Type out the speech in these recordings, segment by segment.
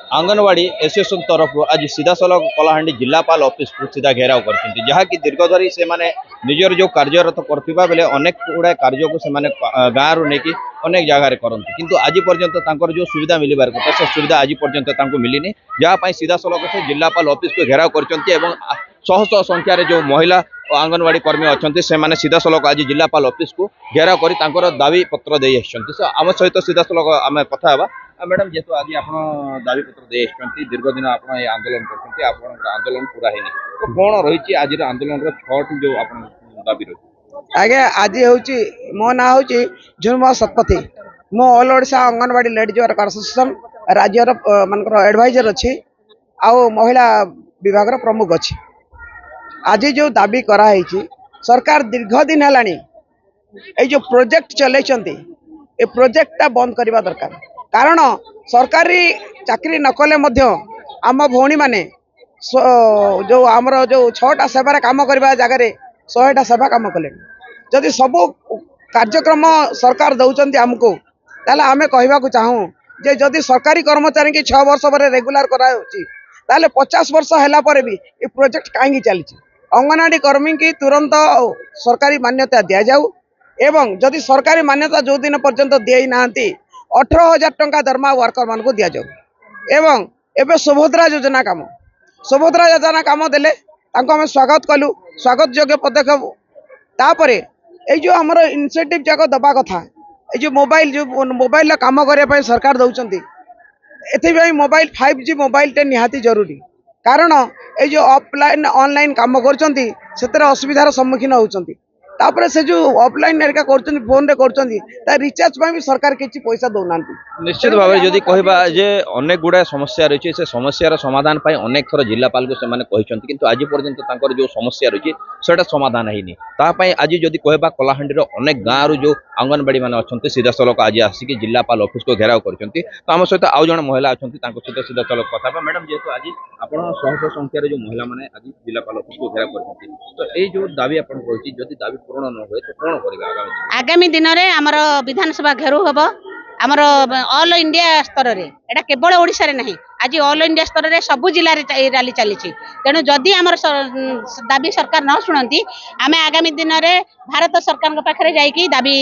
Anganwadi association तरफ आज सीधा सलख कलाहांडी जिलापाल ऑफिस को सीधा घेराव करछन्ती जहाँकि दीर्घ धरी से माने निजर जो कार्यरत करथिबा बेले अनेक गुड़ा कार्य को से माने गाँ रु नेकी अनेक जगह करती किंतु आज पर्यंत तांकर जो सुविधा मिलबार कथा से सुविधा आज पर्यंत तांको मिलिनी जहाँ सीधा सलख से जिलापाल ऑफिस को घेराव करछन्ती एवं शह शह संख्यार जो महिला आंगनवाड़ी कर्मी अच्छा से माने सीधा सलख आज जिलापाल ऑफिस को घेराव कर दाबी पत्र दे आम सहित सीधा सलख आम कथा मैडम जेहेतु आज आप दाबी पत्र दे दीर्घ दिन आप आंदोलन कर आंदोलन पूरा है तो कौन रही आज आंदोलन छठी जो आप दाबी रही आज्ञा आज हूँ मो ना हूँ झुनम शतपथी मो all Odisha anganwadi ladies work association राज्यर मानकर एडवाइजर अच्छी आउ महिला विभाग प्रमुख अच्छी आज जो दाबी कराई सरकार दीर्घ दिन है जो प्रोजेक्ट चल प्रोजेक्टा बंद करने दरकार कारण सरकारी चाकरी न कले आम भौणी माने जो आमर जो 6टा सेवार काम करने जगह 100टा सेवा काम कले जदि सबू कार्यक्रम सरकार दौरान आमको ताले आमे कहवा चाहूँ जे जदि सरकारी कर्मचारी की 6 वर्ष पर रेगुलर कराले 50 वर्ष है पर भी ये प्रोजेक्ट कहीं चली अंगनवाड़ी कर्मी की तुरंत सरकारी मान्यता दि जाऊ एवं जदि सरकारी मान्यता जो दिन पर्यंत दी ना 18,000 टंका दरमा वर्कर मान को दि जाऊ एवं एवं सुभद्रा योजना काम देले आम स्वागत कलु स्वागत योग्य पदक्षेप तापर जो आमर इनिशिएटिव जाक दबा कथा जो मोबाइल काम करने सरकार दौरान एथि मोबाइल 5G मोबाइल टे निहाती जरूरी कारण ये जो ऑफलाइन ऑनलाइन काम कर असुविधार सम्मुखीन होती तापर से जो ऑफलाइन एरिका कर फोन रे कर रिचार्ज भी सरकार किसी पैसा दौना निश्चित भाव जदि कहबा जे अनेक गुड़ा समस्या रही से समस्यार समाधान पाई अनेक थर जिलापाल को सेमाने कहिसंती किंतु आज पर्यंत तांकर जो समस्या रही सेटा समाधान हैनी तापाई आज जदि कहबा कलाहांडीर अनेक गाँ रु जो आंगनवाड़ी माने अछंती सीधा सलख आज आसिक जिलापाल ऑफिस को घेराव करछंती तो आम सहित आउ जण महिला अछंती तांको सहित सीधा सलख कथा मैडम जेहेतु आज आपण शह संख्यार जो महिला माने आज जिलापाल ऑफिस को घेराव करछंती तो ए जो दाबी आपण रही जदि दाबी पूर्ण न होए तो कोन करिबा आगामी दिन में आमर विधानसभा घेरू हम आमर ऑल इंडिया स्तर में एटा केवल ओडिशा रे नहीं आज ऑल इंडिया स्तर में सबु जिले में रैली चली तेणु जदि आमर दाबी सरकार न शुणती आम आगामी दिन में भारत सरकार पाखे जाकि दाबी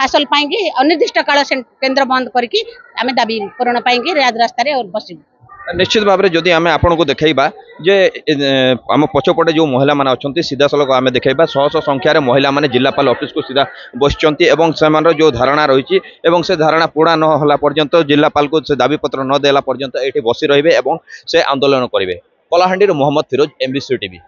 हासिल पाई अनिर्दिष्ट काल केन्द्र बंद करके आम दाबी पूरण पाई राजरास्तार बसबू निश्चित भाव में जदि आम आपन को देखा जे आम पछपटे जो महिला माने अछंती सीधा सलख आम देखा शह शह संख्यार महिला माने जिलापाल ऑफिस को सीधा बसचंती एवं से जो धारणा रही से धारणा पूरा न होला पर्यंत जिलापाल को से दाबी पत्र न देला पर्यंत एठी बसी रहिबे एवं से आंदोलन करेंगे कलाहांडी मोहम्मद फिरोज MBC टीवी।